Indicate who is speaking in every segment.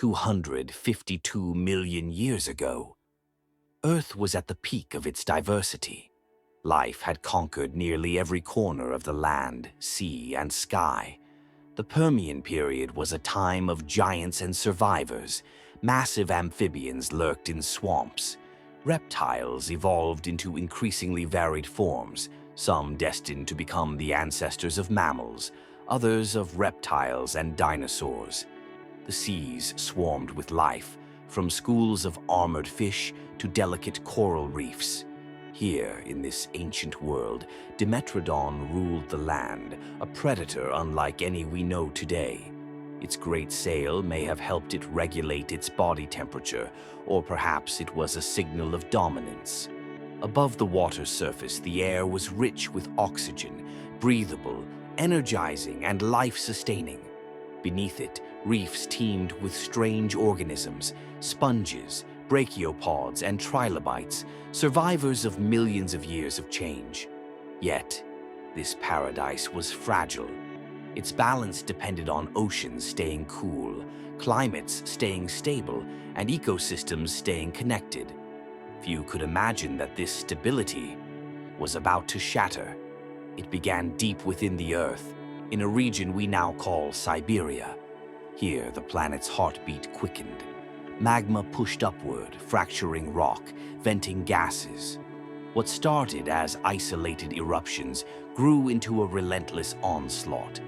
Speaker 1: 252 million years ago, Earth was at the peak of its diversity. Life had conquered nearly every corner of the land, sea, and sky. The Permian period was a time of giants and survivors. Massive amphibians lurked in swamps. Reptiles evolved into increasingly varied forms, some destined to become the ancestors of mammals, others of reptiles and dinosaurs. The seas swarmed with life, from schools of armored fish to delicate coral reefs. Here, in this ancient world, Dimetrodon ruled the land, a predator unlike any we know today. Its great sail may have helped it regulate its body temperature, or perhaps it was a signal of dominance. Above the water's surface, the air was rich with oxygen, breathable, energizing, and life-sustaining. Beneath it, reefs teemed with strange organisms, sponges, brachiopods, and trilobites, survivors of millions of years of change. Yet, this paradise was fragile. Its balance depended on oceans staying cool, climates staying stable, and ecosystems staying connected. Few could imagine that this stability was about to shatter. It began deep within the Earth, in a region we now call Siberia. Here, the planet's heartbeat quickened. Magma pushed upward, fracturing rock, venting gases. What started as isolated eruptions grew into a relentless onslaught.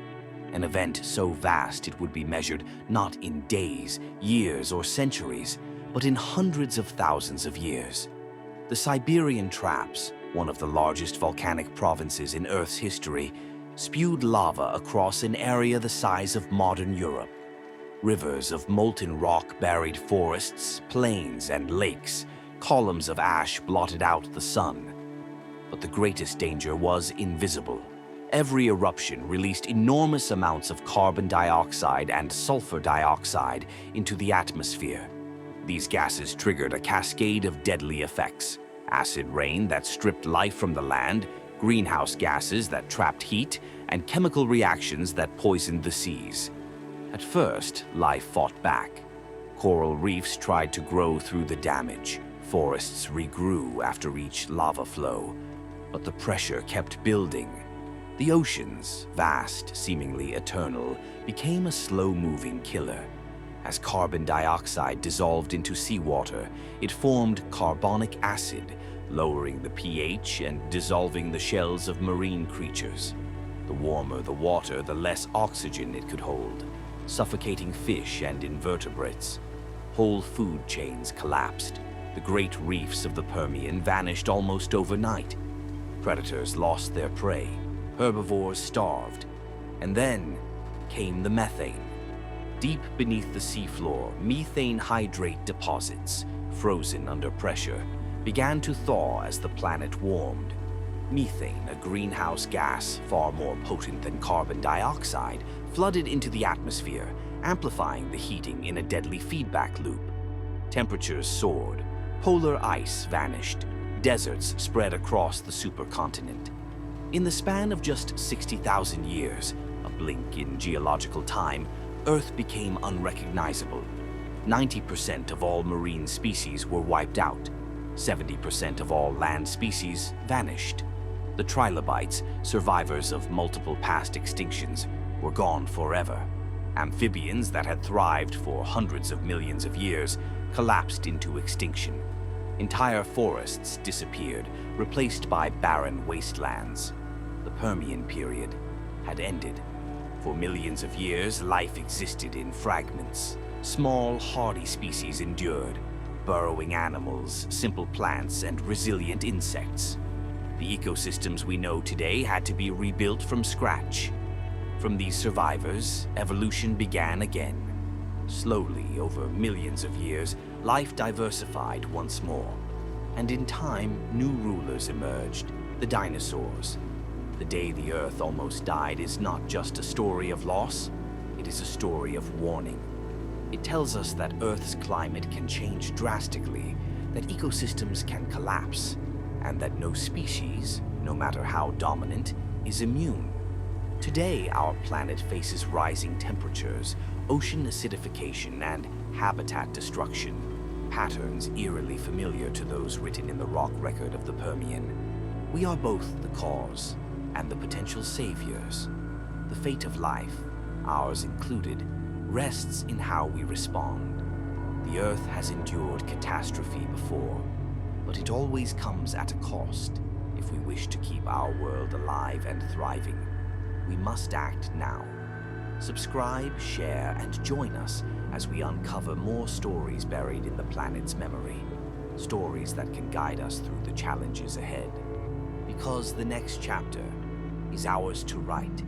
Speaker 1: An event so vast it would be measured not in days, years, or centuries, but in hundreds of thousands of years. The Siberian Traps, one of the largest volcanic provinces in Earth's history, spewed lava across an area the size of modern Europe. Rivers of molten rock buried forests, plains, and lakes. Columns of ash blotted out the sun. But the greatest danger was invisible. Every eruption released enormous amounts of carbon dioxide and sulfur dioxide into the atmosphere. These gases triggered a cascade of deadly effects: acid rain that stripped life from the land, greenhouse gases that trapped heat, and chemical reactions that poisoned the seas. At first, life fought back. Coral reefs tried to grow through the damage. Forests regrew after each lava flow. But the pressure kept building. The oceans, vast, seemingly eternal, became a slow-moving killer. As carbon dioxide dissolved into seawater, it formed carbonic acid, lowering the pH and dissolving the shells of marine creatures. The warmer the water, the less oxygen it could hold, suffocating fish and invertebrates. Whole food chains collapsed. The great reefs of the Permian vanished almost overnight. Predators lost their prey. Herbivores starved. And then came the methane. Deep beneath the seafloor, methane hydrate deposits, frozen under pressure, began to thaw as the planet warmed. Methane, a greenhouse gas far more potent than carbon dioxide, flooded into the atmosphere, amplifying the heating in a deadly feedback loop. Temperatures soared. Polar ice vanished. Deserts spread across the supercontinent. In the span of just 60,000 years, a blink in geological time, Earth became unrecognizable. 90% of all marine species were wiped out. 70% of all land species vanished. The trilobites, survivors of multiple past extinctions, were gone forever. Amphibians that had thrived for hundreds of millions of years collapsed into extinction. Entire forests disappeared, replaced by barren wastelands. The Permian period had ended. For millions of years, life existed in fragments. Small, hardy species endured: burrowing animals, simple plants, and resilient insects. The ecosystems we know today had to be rebuilt from scratch. From these survivors, evolution began again. Slowly, over millions of years, life diversified once more. And in time, new rulers emerged: the dinosaurs. The day the Earth almost died is not just a story of loss, it is a story of warning. It tells us that Earth's climate can change drastically, that ecosystems can collapse, and that no species, no matter how dominant, is immune. Today, our planet faces rising temperatures, ocean acidification, and habitat destruction, patterns eerily familiar to those written in the rock record of the Permian. We are both the cause and the potential saviors. The fate of life, ours included, rests in how we respond. The Earth has endured catastrophe before, but it always comes at a cost. If we wish to keep our world alive and thriving, we must act now. Subscribe, share, and join us as we uncover more stories buried in the planet's memory. Stories that can guide us through the challenges ahead. Because the next chapter is ours to write.